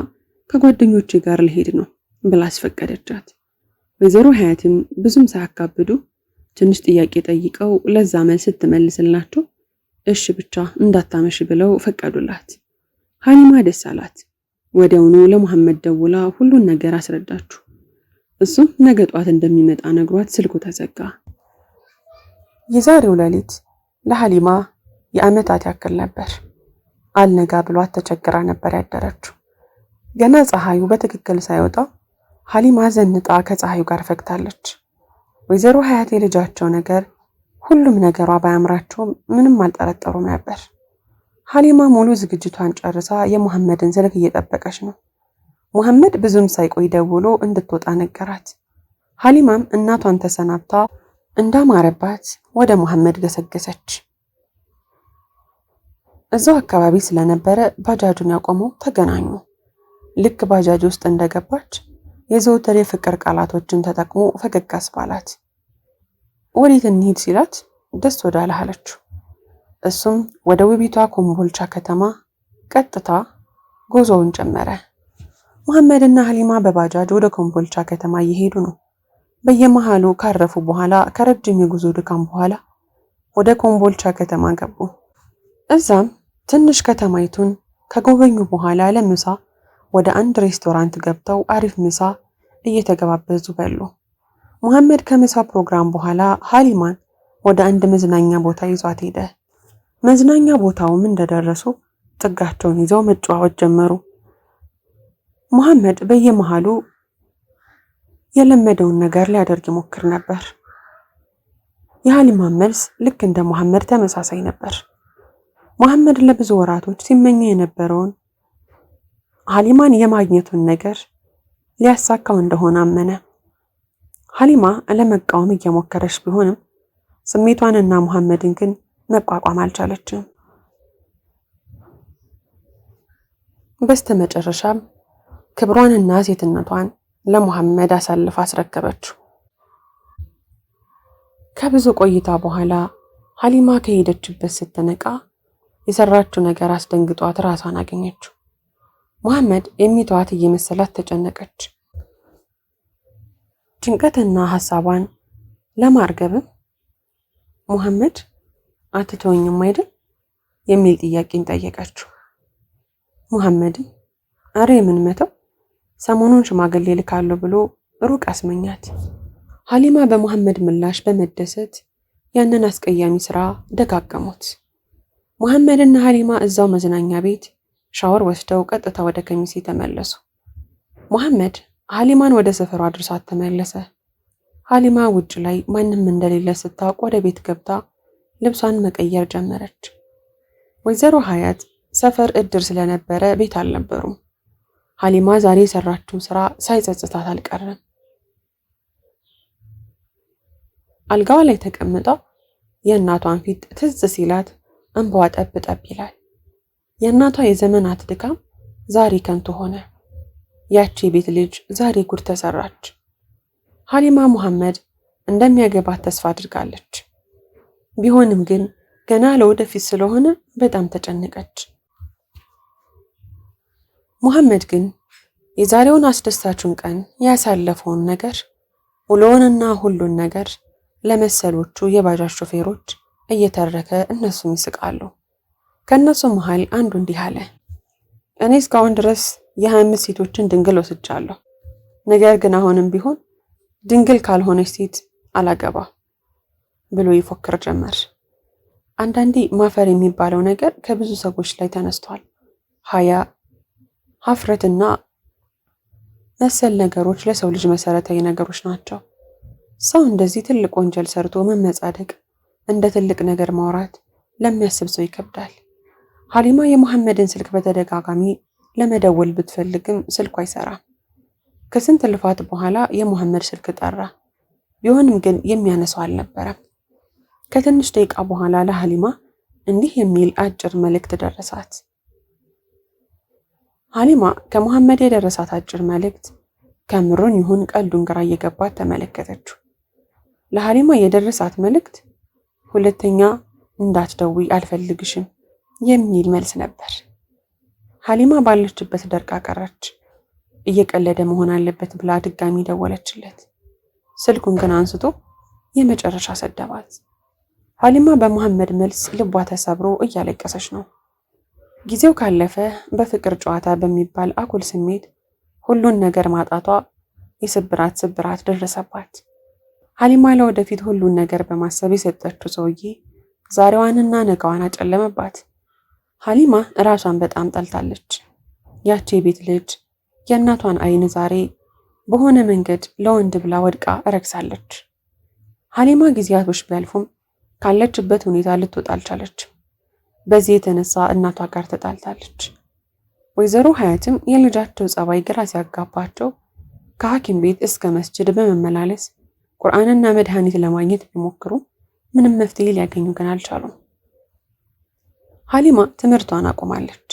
ከጓደኞቼ ጋር ልሄድ ነው ብላ አስፈቀደቻት። ወይዘሮ ሀያትም ብዙም ሳያካብዱ ትንሽ ጥያቄ ጠይቀው ለዛ መልስ ስትመልስላቸው እሺ ብቻ እንዳታመሽ ብለው ፈቀዱላት። ሀሊማ ደስ አላት። ወዲያውኑ ለሙሐመድ ደውላ ሁሉን ነገር አስረዳችሁ። እሱም ነገ ጧት እንደሚመጣ ነግሯት ስልኩ ተዘጋ። የዛሬው ሌሊት ለሀሊማ የዓመታት ያክል ነበር። አልነጋ ብሏት ተቸግራ ነበር ያደረችው። ገና ፀሐዩ በትክክል ሳይወጣ ሀሊማ ዘንጣ ከፀሐዩ ጋር ፈክታለች። ወይዘሮ ሀያት የልጃቸው ነገር ሁሉም ነገሯ ባያምራቸውም ምንም አልጠረጠሩም ነበር። ሀሊማ ሙሉ ዝግጅቷን ጨርሳ የሙሐመድን ስልክ እየጠበቀች ነው። ሙሐመድ ብዙም ሳይቆይ ደውሎ እንድትወጣ ነገራት። ሀሊማም እናቷን ተሰናብታ እንዳማረባት ወደ ሙሐመድ ገሰገሰች። እዛው አካባቢ ስለነበረ ባጃጁን ያቆመው ተገናኙ። ልክ ባጃጅ ውስጥ እንደገባች የዘውትር የፍቅር ቃላቶችን ተጠቅሞ ፈገግ አስባላት። ወዴት እንሂድ ሲላት ደስ ወዳለህ አለችው። እሱም ወደ ውቢቷ ኮምቦልቻ ከተማ ቀጥታ ጉዞውን ጀመረ። ሙሐመድና ሀሊማ በባጃጅ ወደ ኮምቦልቻ ከተማ እየሄዱ ነው። በየመሃሉ ካረፉ በኋላ ከረጅም የጉዞ ድካም በኋላ ወደ ኮምቦልቻ ከተማ ገቡ። እዛም ትንሽ ከተማይቱን ከጎበኙ በኋላ ለምሳ ወደ አንድ ሬስቶራንት ገብተው አሪፍ ምሳ እየተገባበዙ በሉ። ሙሐመድ ከምሳ ፕሮግራም በኋላ ሀሊማን ወደ አንድ መዝናኛ ቦታ ይዟት ሄደ። መዝናኛ ቦታውም እንደደረሱ ጥጋቸውን ይዘው መጨዋወት ጀመሩ። ሙሐመድ በየመሃሉ የለመደውን ነገር ሊያደርግ ይሞክር ነበር። የሀሊማን መልስ ልክ እንደ ሙሐመድ ተመሳሳይ ነበር። ሙሐመድ ለብዙ ወራቶች ሲመኘው የነበረውን ሀሊማን የማግኘቱን ነገር ሊያሳካው እንደሆነ አመነ። ሀሊማ ለመቃወም እየሞከረች ቢሆንም ስሜቷንና ሙሐመድን ግን መቋቋም አልቻለችም። በስተመጨረሻም ክብሯንና ሴትነቷን ለሙሐመድ አሳልፋ አስረከበችው። ከብዙ ቆይታ በኋላ ሀሊማ ከሄደችበት ስትነቃ የሰራችው ነገር አስደንግጧት ራሷን አገኘችው። ሙሐመድ የሚተዋት እየመሰላት ተጨነቀች። ጭንቀትና ሐሳቧን ለማርገብም ሙሐመድ አትተወኝም አይደል የሚል ጥያቄን ጠየቀችው። ሙሐመድም አረ የምን መተው፣ ሰሞኑን ሽማግሌ ልካለሁ ብሎ ሩቅ አስመኛት። ሀሊማ በሙሐመድ ምላሽ በመደሰት ያንን አስቀያሚ ስራ ደጋገሙት። ሙሐመድና ሀሊማ እዛው መዝናኛ ቤት ሻወር ወስደው ቀጥታ ወደ ከሚሴ ተመለሱ። ሙሐመድ ሀሊማን ወደ ሰፈሯ አድርሷት ተመለሰ። ሀሊማ ውጭ ላይ ማንም እንደሌለ ስታውቅ ወደ ቤት ገብታ ልብሷን መቀየር ጀመረች። ወይዘሮ ሀያት ሰፈር እድር ስለነበረ ቤት አልነበሩም። ሀሊማ ዛሬ የሰራችው ስራ ሳይጸጽታት አልቀረም። አልጋዋ ላይ ተቀምጣ የእናቷን ፊት ትዝ ሲላት እንባዋ ጠብ ጠብ ይላል። የእናቷ የዘመናት ድካም ዛሬ ከንቱ ሆነ። ያቺ የቤት ልጅ ዛሬ ጉድ ተሰራች። ሀሊማ ሙሐመድ እንደሚያገባት ተስፋ አድርጋለች። ቢሆንም ግን ገና ለወደፊት ስለሆነ በጣም ተጨነቀች። ሙሐመድ ግን የዛሬውን አስደሳቹን ቀን ያሳለፈውን ነገር ውሎውንና ሁሉን ነገር ለመሰሎቹ የባጃጅ ሾፌሮች እየተረከ እነሱም ይስቃሉ። ከእነሱ መሃል አንዱ እንዲህ አለ። እኔ እስካሁን ድረስ የ25 ሴቶችን ድንግል ወስጃለሁ። ነገር ግን አሁንም ቢሆን ድንግል ካልሆነች ሴት አላገባ ብሎ ይፎክር ጀመር። አንዳንዴ ማፈር የሚባለው ነገር ከብዙ ሰዎች ላይ ተነስቷል። ሀያ፣ ሀፍረትና መሰል ነገሮች ለሰው ልጅ መሰረታዊ ነገሮች ናቸው። ሰው እንደዚህ ትልቅ ወንጀል ሰርቶ መመጻደቅ፣ እንደ ትልቅ ነገር ማውራት ለሚያስብ ሰው ይከብዳል። ሀሊማ የሙሐመድን ስልክ በተደጋጋሚ ለመደወል ብትፈልግም ስልኩ አይሰራም። ከስንት ልፋት በኋላ የሙሐመድ ስልክ ጠራ። ቢሆንም ግን የሚያነሳው አልነበረም። ከትንሽ ደቂቃ በኋላ ለሀሊማ እንዲህ የሚል አጭር መልእክት ደረሳት። ሀሊማ ከሙሐመድ የደረሳት አጭር መልእክት ከምሩን ይሁን ቀልዱን ግራ እየገባት ተመለከተችው። ለሀሊማ የደረሳት መልእክት ሁለተኛ እንዳትደውይ አልፈልግሽም የሚል መልስ ነበር። ሀሊማ ባለችበት ደርቃ ቀረች። እየቀለደ መሆን አለበት ብላ ድጋሚ ደወለችለት። ስልኩን ግን አንስቶ የመጨረሻ ሰደባት። ሀሊማ በሙሐመድ መልስ ልቧ ተሰብሮ እያለቀሰች ነው። ጊዜው ካለፈ በፍቅር ጨዋታ በሚባል አጉል ስሜት ሁሉን ነገር ማጣቷ የስብራት ስብራት ደረሰባት። ሀሊማ ለወደፊት ሁሉን ነገር በማሰብ የሰጠችው ሰውዬ ዛሬዋንና ነገዋን አጨለመባት። ሀሊማ ራሷን በጣም ጠልታለች። ያቺ የቤት ልጅ የእናቷን አይን ዛሬ በሆነ መንገድ ለወንድ ብላ ወድቃ እረግሳለች። ሀሊማ ጊዜያቶች ቢያልፉም ካለችበት ሁኔታ ልትወጣ አልቻለችም። በዚህ የተነሳ እናቷ ጋር ተጣልታለች። ወይዘሮ ሀያትም የልጃቸው ጸባይ ግራ ሲያጋባቸው ከሐኪም ቤት እስከ መስጅድ በመመላለስ ቁርአንና መድኃኒት ለማግኘት ቢሞክሩ ምንም መፍትሄ ሊያገኙ ግን አልቻሉም። ሀሊማ ትምህርቷን አቆማለች።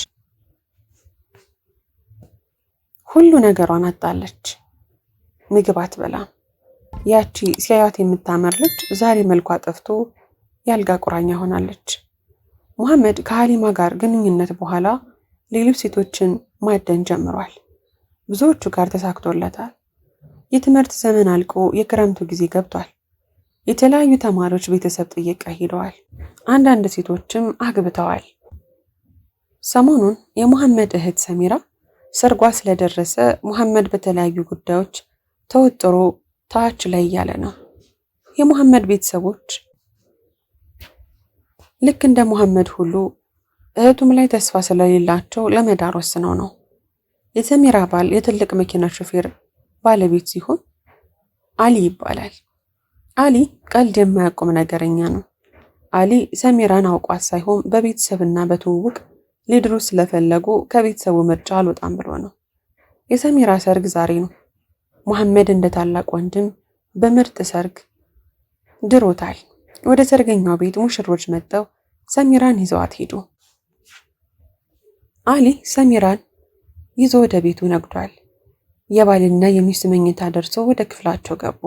ሁሉ ነገሯን አጣለች። ምግብ አትበላም። ያቺ ሲያያት የምታምር ልጅ ዛሬ መልኳ ጠፍቶ ያልጋ ቁራኛ ሆናለች። ሙሐመድ ከሀሊማ ጋር ግንኙነት በኋላ ሌሎች ሴቶችን ማደን ጀምሯል። ብዙዎቹ ጋር ተሳክቶለታል። የትምህርት ዘመን አልቆ የክረምቱ ጊዜ ገብቷል። የተለያዩ ተማሪዎች ቤተሰብ ጥየቃ ሄደዋል። አንዳንድ ሴቶችም አግብተዋል። ሰሞኑን የሙሐመድ እህት ሰሚራ ሰርጓ ስለደረሰ ሙሐመድ በተለያዩ ጉዳዮች ተወጥሮ ታች ላይ እያለ ነው። የሙሐመድ ቤተሰቦች ልክ እንደ ሙሐመድ ሁሉ እህቱም ላይ ተስፋ ስለሌላቸው ለመዳር ወስነው ነው። የሰሚራ ባል የትልቅ መኪና ሾፌር ባለቤት ሲሆን አሊ ይባላል። አሊ ቀልድ የማያቆም ነገረኛ ነው። አሊ ሰሚራን አውቋት ሳይሆን በቤተሰብና በትውውቅ ሊድሩ ስለፈለጉ ከቤተሰቡ ምርጫ አልወጣም ብሎ ነው። የሰሚራ ሰርግ ዛሬ ነው። ሙሐመድ እንደ ታላቅ ወንድም በምርጥ ሰርግ ድሮታል። ወደ ሰርገኛው ቤት ሙሽሮች መጥተው ሰሚራን ይዘዋት ሄዱ። አሊ ሰሚራን ይዞ ወደ ቤቱ ነግዷል። የባልና የሚስት መኝታ ደርሶ ወደ ክፍላቸው ገቡ።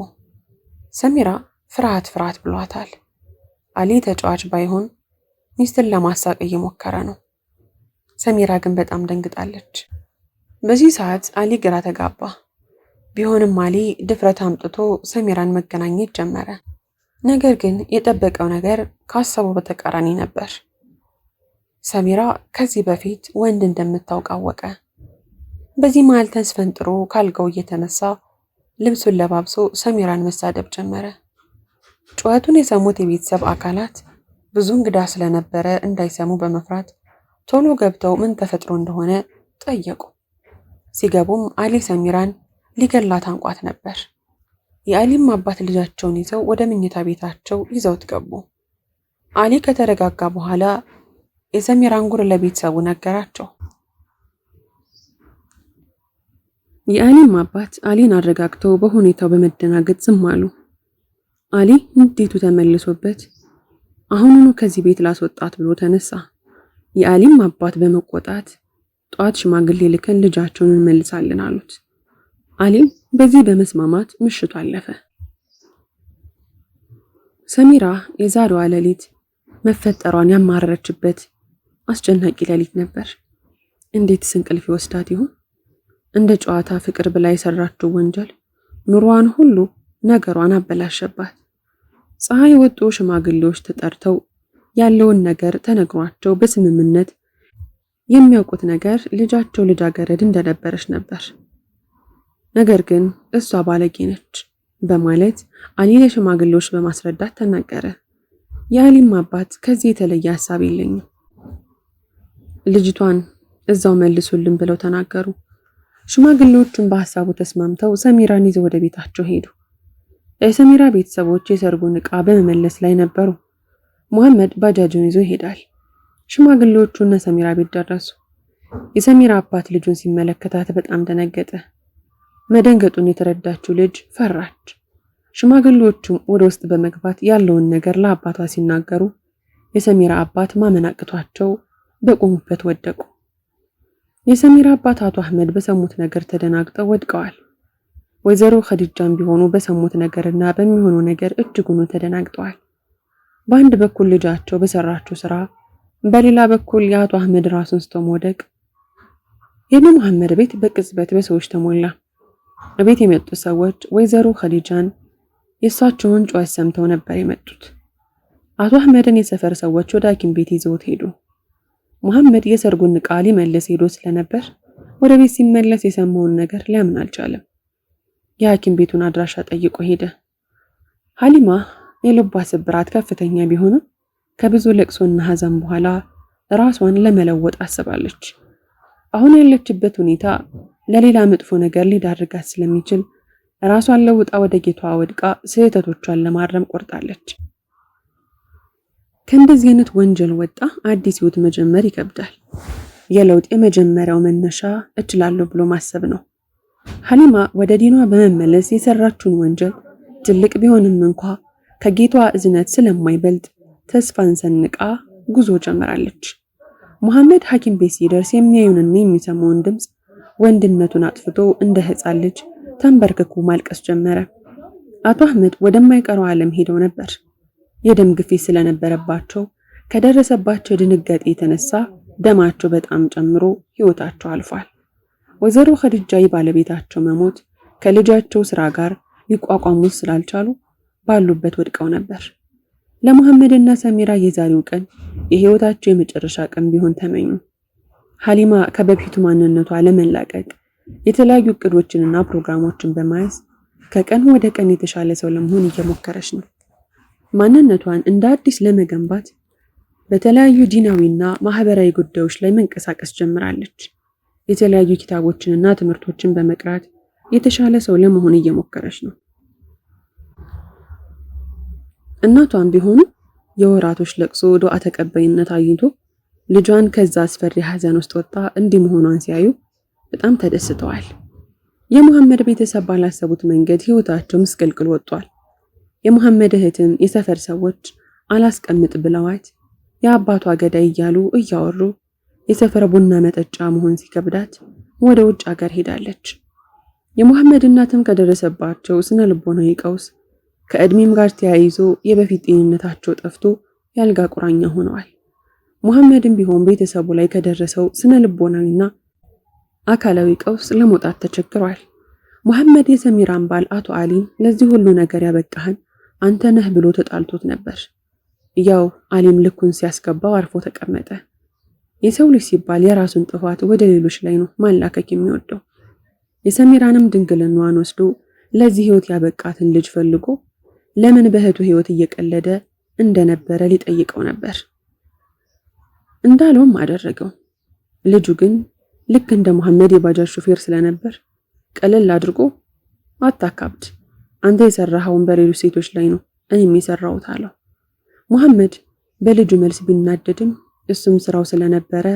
ሰሚራ ፍርሃት ፍርሃት ብሏታል። አሊ ተጫዋች ባይሆን ሚስትን ለማሳቅ እየሞከረ ነው። ሰሚራ ግን በጣም ደንግጣለች። በዚህ ሰዓት አሊ ግራ ተጋባ። ቢሆንም አሊ ድፍረት አምጥቶ ሰሚራን መገናኘት ጀመረ። ነገር ግን የጠበቀው ነገር ካሰበው በተቃራኒ ነበር። ሰሚራ ከዚህ በፊት ወንድ እንደምታውቅ አወቀ። በዚህ መሃል ተስፈንጥሮ ካልጋው እየተነሳ ልብሱን ለባብሶ ሰሚራን መሳደብ ጀመረ። ጩኸቱን የሰሙት የቤተሰብ አካላት ብዙ እንግዳ ስለነበረ እንዳይሰሙ በመፍራት ቶሎ ገብተው ምን ተፈጥሮ እንደሆነ ጠየቁ። ሲገቡም አሊ ሰሚራን ሊገላት አንቋት ነበር። የአሊም አባት ልጃቸውን ይዘው ወደ መኝታ ቤታቸው ይዘውት ገቡ። አሊ ከተረጋጋ በኋላ የሰሚራን ጉድ ለቤተሰቡ ነገራቸው። የአሊም አባት አሊን አረጋግተው በሁኔታው በመደናገጥ ዝም አሉ። አሊ ንዴቱ ተመልሶበት አሁኑኑ ከዚህ ቤት ላስወጣት ብሎ ተነሳ። የአሊም አባት በመቆጣት ጧት ሽማግሌ ልከን ልጃቸውን እንመልሳለን አሉት። አሊም በዚህ በመስማማት ምሽቱ አለፈ። ሰሚራ የዛሬዋ ሌሊት መፈጠሯን ያማረረችበት አስጨናቂ ሌሊት ነበር። እንዴትስ እንቅልፍ ይወስዳት ይሆን? እንደ ጨዋታ ፍቅር ብላ የሰራችው ወንጀል ኑሯን ሁሉ ነገሯን አበላሸባት። ፀሐይ ወጡ ሽማግሌዎች ተጠርተው ያለውን ነገር ተነግሯቸው በስምምነት የሚያውቁት ነገር ልጃቸው ልጃገረድ እንደነበረች ነበር። ነገር ግን እሷ ባለጌ ነች በማለት አሊ ለሽማግሌዎች በማስረዳት ተናገረ። የአሊም አባት ከዚህ የተለየ ሐሳብ የለኝም፣ ልጅቷን እዛው መልሱልን ብለው ተናገሩ። ሽማግሌዎቹም በሐሳቡ ተስማምተው ሰሚራን ይዘው ወደ ቤታቸው ሄዱ። የሰሚራ ቤተሰቦች የሰርጉን ዕቃ በመመለስ ላይ ነበሩ። ሙሐመድ ባጃጁን ይዞ ይሄዳል። ሽማግሌዎቹ እነ ሰሚራ ቤት ደረሱ። የሰሚራ አባት ልጁን ሲመለከታት በጣም ደነገጠ። መደንገጡን የተረዳችው ልጅ ፈራች። ሽማግሌዎቹም ወደ ውስጥ በመግባት ያለውን ነገር ለአባቷ ሲናገሩ የሰሚራ አባት ማመን አቅቷቸው በቆሙበት ወደቁ። የሰሚራ አባት አቶ አህመድ በሰሙት ነገር ተደናግጠው ወድቀዋል። ወይዘሮ ኸዲጃም ቢሆኑ በሰሙት ነገርና በሚሆነው ነገር እጅጉን ተደናግጠዋል። በአንድ በኩል ልጃቸው በሰራችው ስራ፣ በሌላ በኩል የአቶ አህመድ ራሱን ስቶ መውደቅ። የነ መሐመድ ቤት በቅጽበት በሰዎች ተሞላ። ቤት የመጡ ሰዎች ወይዘሮ ኸዲጃን የእሳቸውን ጩኸት ሰምተው ነበር የመጡት። አቶ አህመድን የሰፈር ሰዎች ወደ ሐኪም ቤት ይዘውት ሄዱ። መሐመድ የሰርጉን ዕቃ ሊመልስ ሄዶ ስለነበር ወደ ቤት ሲመለስ የሰማውን ነገር ሊያምን አልቻለም። የሐኪም ቤቱን አድራሻ ጠይቆ ሄደ። ሀሊማ የልቧ ስብራት ከፍተኛ ቢሆንም ከብዙ ለቅሶና ሐዘን በኋላ ራሷን ለመለወጥ አስባለች። አሁን ያለችበት ሁኔታ ለሌላ መጥፎ ነገር ሊዳርጋት ስለሚችል ራሷን ለውጣ ወደ ጌታዋ ወድቃ ስህተቶቿን ለማረም ቆርጣለች። ከእንደዚህ አይነት ወንጀል ወጣ አዲስ ህይወት መጀመር ይከብዳል። የለውጥ የመጀመሪያው መነሻ እችላለሁ ብሎ ማሰብ ነው። ሀሊማ ወደ ዲኗ በመመለስ የሰራችውን ወንጀል ትልቅ ቢሆንም እንኳ ከጌታዋ እዝነት ስለማይበልጥ ተስፋን ሰንቃ ጉዞ ጀመራለች። መሐመድ ሐኪም ቤት ሲደርስ የሚያዩንና የሚሰማውን ድምፅ ወንድነቱን አጥፍቶ እንደ ህፃን ልጅ ተንበርክኮ ማልቀስ ጀመረ። አቶ አህመድ ወደማይቀረው ዓለም ሄደው ነበር። የደም ግፊት ስለነበረባቸው ከደረሰባቸው ድንጋጤ የተነሳ ደማቸው በጣም ጨምሮ ህይወታቸው አልፏል። ወይዘሮ ኸዲጃ ባለቤታቸው መሞት ከልጃቸው ስራ ጋር ሊቋቋሙት ስላልቻሉ ባሉበት ወድቀው ነበር። ለመሐመድና ሰሚራ የዛሬው ቀን የህይወታቸው የመጨረሻ ቀን ቢሆን ተመኙ። ሀሊማ ከበፊቱ ማንነቷ ለመላቀቅ የተለያዩ እቅዶችንና ፕሮግራሞችን በመያዝ ከቀን ወደ ቀን የተሻለ ሰው ለመሆን እየሞከረች ነው። ማንነቷን እንደ አዲስ ለመገንባት በተለያዩ ዲናዊና ማህበራዊ ጉዳዮች ላይ መንቀሳቀስ ጀምራለች። የተለያዩ ኪታቦችንና ትምህርቶችን በመቅራት የተሻለ ሰው ለመሆን እየሞከረች ነው። እናቷም ቢሆኑ የወራቶች ለቅሶ ዱዓ ተቀባይነት አግኝቶ ልጇን ከዛ አስፈሪ ሐዘን ውስጥ ወጣ እንዲህ መሆኗን ሲያዩ በጣም ተደስተዋል። የመሐመድ ቤተሰብ ባላሰቡት መንገድ ህይወታቸው ምስቅልቅል ወጥቷል። የመሐመድ እህትም የሰፈር ሰዎች አላስቀምጥ ብለዋት የአባቷ ገዳይ እያሉ እያወሩ የሰፈር ቡና መጠጫ መሆን ሲከብዳት ወደ ውጭ ሀገር ሄዳለች። የመሐመድ እናትም ከደረሰባቸው ስነ ልቦናዊ ቀውስ ከእድሜም ጋር ተያይዞ የበፊት ጤንነታቸው ጠፍቶ ያልጋ ቁራኛ ሆነዋል። መሐመድም ቢሆን ቤተሰቡ ላይ ከደረሰው ስነ ልቦናዊና አካላዊ ቀውስ ለመውጣት ተቸግሯል። መሐመድ የሰሚራን ባል አቶ አሊን ለዚህ ሁሉ ነገር ያበቃህን አንተ ነህ ብሎ ተጣልቶት ነበር። ያው አሊም ልኩን ሲያስገባው አርፎ ተቀመጠ። የሰው ልጅ ሲባል የራሱን ጥፋት ወደ ሌሎች ላይ ነው ማላከክ የሚወደው። የሰሚራንም ድንግልናዋን ወስዶ ለዚህ ህይወት ያበቃትን ልጅ ፈልጎ ለምን በእህቱ ህይወት እየቀለደ እንደነበረ ሊጠይቀው ነበር። እንዳለውም አደረገው። ልጁ ግን ልክ እንደ መሐመድ የባጃጅ ሹፌር ስለነበር ቀለል አድርጎ አታካብድ፣ አንተ የሰራኸውን በሌሎች ሴቶች ላይ ነው እኔም የሰራሁት አለው። መሐመድ በልጁ መልስ ቢናደድም እሱም ስራው ስለነበረ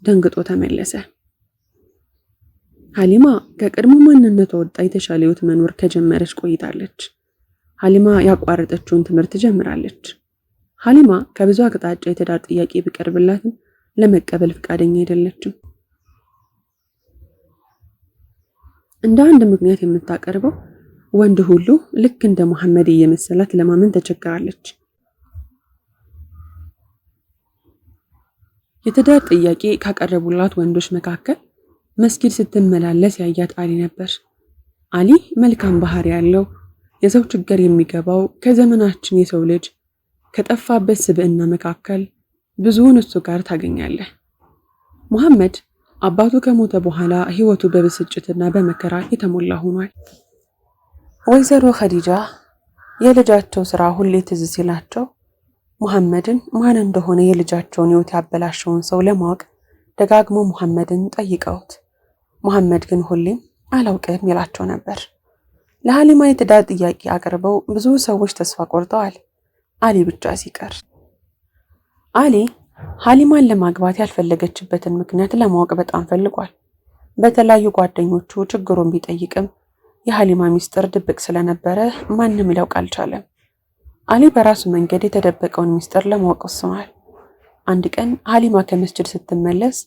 ደንግጦ ተመለሰ። ሀሊማ ከቀድሞ ማንነቷ ወጣ የተሻለ ህይወት መኖር ከጀመረች ቆይታለች። ሀሊማ ያቋረጠችውን ትምህርት ጀምራለች። ሀሊማ ከብዙ አቅጣጫ የትዳር ጥያቄ ቢቀርብላትም ለመቀበል ፈቃደኛ አይደለችም። እንደ አንድ ምክንያት የምታቀርበው ወንድ ሁሉ ልክ እንደ መሐመድ እየመሰላት ለማመን ተቸግራለች። የትዳር ጥያቄ ካቀረቡላት ወንዶች መካከል መስጊድ ስትመላለስ ያያት አሊ ነበር። አሊ መልካም ባህሪ ያለው የሰው ችግር የሚገባው ከዘመናችን የሰው ልጅ ከጠፋበት ስብዕና መካከል ብዙውን እሱ ጋር ታገኛለህ። መሐመድ አባቱ ከሞተ በኋላ ህይወቱ በብስጭትና በመከራ የተሞላ ሆኗል። ወይዘሮ ኸዲጃ የልጃቸው ስራ ሁሌ ትዝ ሲላቸው መሐመድን ማን እንደሆነ የልጃቸውን ህይወት ያበላሸውን ሰው ለማወቅ ደጋግሞ መሐመድን ጠይቀውት መሐመድ ግን ሁሌም አላውቅም ይላቸው ነበር። ለሀሊማ የትዳር ጥያቄ አቅርበው ብዙ ሰዎች ተስፋ ቆርጠዋል፣ አሊ ብቻ ሲቀር። አሊ ሀሊማን ለማግባት ያልፈለገችበትን ምክንያት ለማወቅ በጣም ፈልጓል። በተለያዩ ጓደኞቹ ችግሩን ቢጠይቅም የሀሊማ ሚስጥር ድብቅ ስለነበረ ማንም ሊያውቅ አልቻለም። አሊ በራሱ መንገድ የተደበቀውን ሚስጥር ለማወቅ ወስኗል። አንድ ቀን ሀሊማ ከመስጅድ ስትመለስ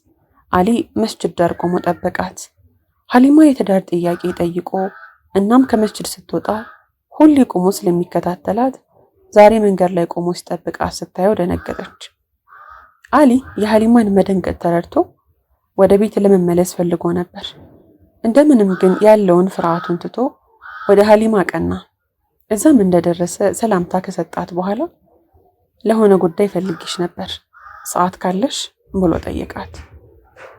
አሊ መስጅድ ዳር ቆሞ ጠበቃት። ሀሊማ የትዳር ጥያቄ ጠይቆ እናም ከመስጅድ ስትወጣ ሁሌ ቆሞ ስለሚከታተላት ዛሬ መንገድ ላይ ቆሞ ሲጠብቃት ስታየው ደነገጠች። አሊ የሀሊማን መደንገጥ ተረድቶ ወደ ቤት ለመመለስ ፈልጎ ነበር። እንደምንም ግን ያለውን ፍርሃቱን ትቶ ወደ ሀሊማ ቀና። እዛም እንደደረሰ ሰላምታ ከሰጣት በኋላ ለሆነ ጉዳይ ፈልግሽ ነበር፣ ሰዓት ካለሽ ብሎ ጠየቃት።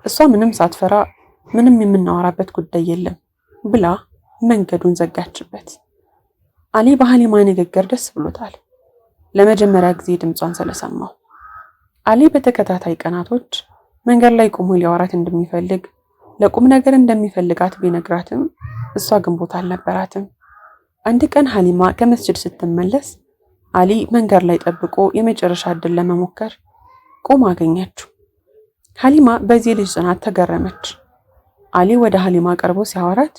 እሷ ምንም ሳትፈራ ምንም የምናወራበት ጉዳይ የለም ብላ መንገዱን ዘጋችበት። አሊ በሀሊማ ንግግር ደስ ብሎታል፣ ለመጀመሪያ ጊዜ ድምጿን ስለሰማው። አሊ በተከታታይ ቀናቶች መንገድ ላይ ቆሞ ሊያወራት እንደሚፈልግ ለቁም ነገር እንደሚፈልጋት ቢነግራትም እሷ ግን ቦታ አልነበራትም። አንድ ቀን ሀሊማ ከመስጅድ ስትመለስ አሊ መንገድ ላይ ጠብቆ የመጨረሻ እድል ለመሞከር ቆሞ አገኘችው። ሀሊማ በዚህ ልጅ ጽናት ተገረመች። አሊ ወደ ሀሊማ ቀርቦ ሲያወራት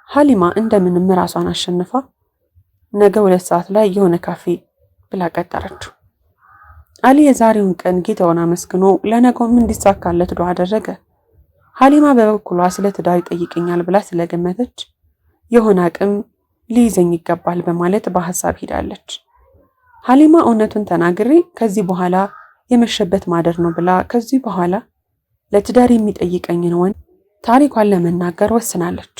ሀሊማ እንደምንም ራሷን አሸንፋ ነገ 2 ሰዓት ላይ የሆነ ካፌ ብላ ቀጠረችው። አሊ የዛሬውን ቀን ጌታውን አመስግኖ ለነገውም እንዲሳካለት ዱዓ አደረገ። ሀሊማ በበኩሏ ስለ ትዳር ይጠይቀኛል ብላ ስለገመተች የሆነ አቅም ሊይዘኝ ይገባል በማለት በሐሳብ ሄዳለች። ሀሊማ እውነቱን ተናግሬ ከዚህ በኋላ የመሸበት ማደር ነው ብላ ከዚህ በኋላ ለትዳር የሚጠይቀኝን ወንድ ታሪኳን ለመናገር ወስናለች።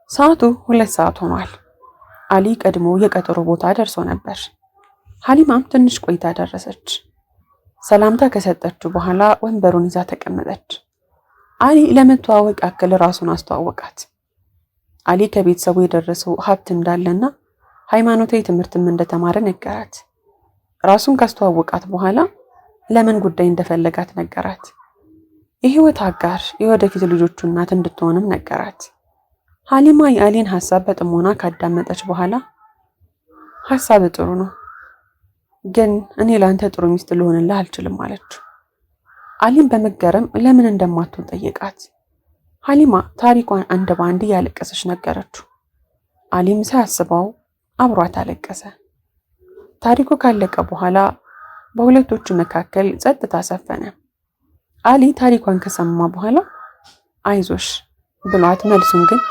ሰዓቱ 2 ሰዓት ሆኗል። አሊ ቀድሞ የቀጠሮ ቦታ ደርሶ ነበር። ሀሊማም ትንሽ ቆይታ ደረሰች። ሰላምታ ከሰጠችው በኋላ ወንበሩን ይዛ ተቀመጠች። አሊ ለመተዋወቅ ያክል ራሱን አስተዋወቃት። አሊ ከቤተሰቡ የደረሰው ሀብት እንዳለና ሃይማኖታዊ ትምህርትም እንደተማረ ነገራት። ራሱን ካስተዋወቃት በኋላ ለምን ጉዳይ እንደፈለጋት ነገራት። የህይወት አጋር፣ የወደፊት ልጆቹ እናት እንድትሆንም ነገራት። ሀሊማ የአሊን ሐሳብ በጥሞና ካዳመጠች በኋላ ሐሳብ ጥሩ ነው፣ ግን እኔ ላንተ ጥሩ ሚስት ልሆንልህ አልችልም አለችው። አሊም በመገረም ለምን እንደማትሆን ጠየቃት። ሀሊማ ታሪኳን አንድ ባንድ ያለቀሰች ነገረችው። አሊም ሳያስበው አብሯት አለቀሰ። ታሪኩ ካለቀ በኋላ በሁለቶቹ መካከል ጸጥታ ሰፈነ። አሊ ታሪኳን ከሰማ በኋላ አይዞሽ ብሏት መልሱን ግን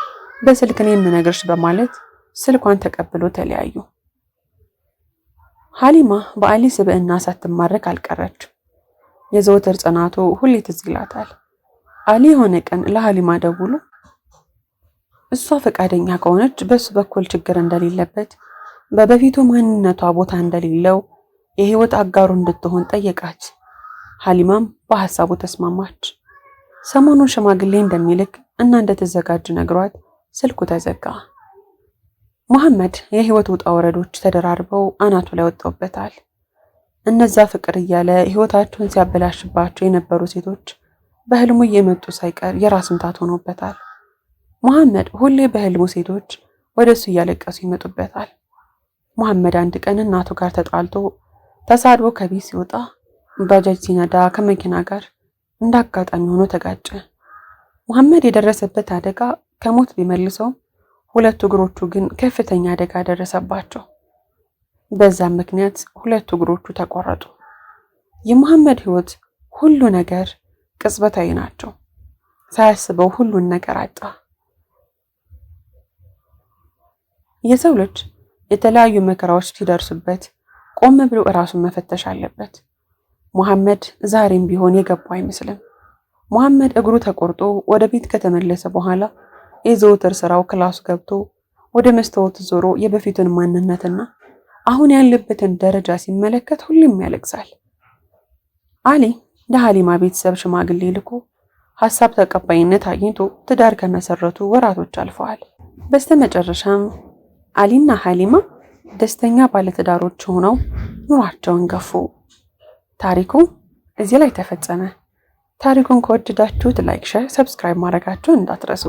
በስልክ ነው የምነግርሽ በማለት ስልኳን ተቀብሎ ተለያዩ። ሀሊማ በአሊ ስብዕና ሳትማረክ አልቀረችም። የዘወትር ጽናቱ ሁሌ ትዝ ይላታል። አሊ የሆነ ቀን ለሀሊማ ደውሎ እሷ ፈቃደኛ ከሆነች በሱ በኩል ችግር እንደሌለበት በበፊቱ ማንነቷ ቦታ እንደሌለው የህይወት አጋሩ እንድትሆን ጠየቃች። ሀሊማም በሐሳቡ ተስማማች። ሰሞኑን ሽማግሌ እንደሚልክ እና እንደተዘጋጅ ነግሯት ስልኩ ተዘጋ። መሐመድ የህይወት ውጣ ወረዶች ተደራርበው አናቱ ላይ ወጣውበታል። እነዛ ፍቅር እያለ ህይወታቸውን ሲያበላሽባቸው የነበሩ ሴቶች በህልሙ እየመጡ ሳይቀር የራስ ምታት ሆኖበታል። መሐመድ ሁሌ በህልሙ ሴቶች ወደሱ እያለቀሱ ይመጡበታል። መሐመድ አንድ ቀን እናቱ ጋር ተጣልቶ ተሳድቦ ከቤት ሲወጣ ባጃጅ ሲነዳ ከመኪና ጋር እንዳጋጣሚ ሆኖ ተጋጨ። መሐመድ የደረሰበት አደጋ ከሞት ቢመልሰውም ሁለቱ እግሮቹ ግን ከፍተኛ አደጋ ደረሰባቸው። በዛም ምክንያት ሁለቱ እግሮቹ ተቆረጡ። የመሐመድ ህይወት ሁሉ ነገር ቅጽበታዊ ናቸው። ሳያስበው ሁሉን ነገር አጣ። የሰው ልጅ የተለያዩ መከራዎች ሲደርሱበት ቆም ብሎ እራሱን መፈተሽ አለበት። መሐመድ ዛሬም ቢሆን የገባው አይመስልም። መሐመድ እግሩ ተቆርጦ ወደ ቤት ከተመለሰ በኋላ የዘወትር ስራው ክላሱ ገብቶ ወደ መስታወት ዞሮ የበፊቱን ማንነትና አሁን ያለበትን ደረጃ ሲመለከት ሁሌም ያለቅሳል። አሊ ለሀሊማ ቤተሰብ ሽማግሌ ልኮ ሀሳብ ተቀባይነት አግኝቶ ትዳር ከመሰረቱ ወራቶች አልፈዋል። በስተመጨረሻም አሊና ሀሊማ ደስተኛ ባለትዳሮች ሆነው ኑሯቸውን ገፉ። ታሪኩ እዚህ ላይ ተፈጸመ። ታሪኩን ከወደዳችሁት ላይክ፣ ሼር፣ ሰብስክራይብ ማድረጋችሁን እንዳትረሱ።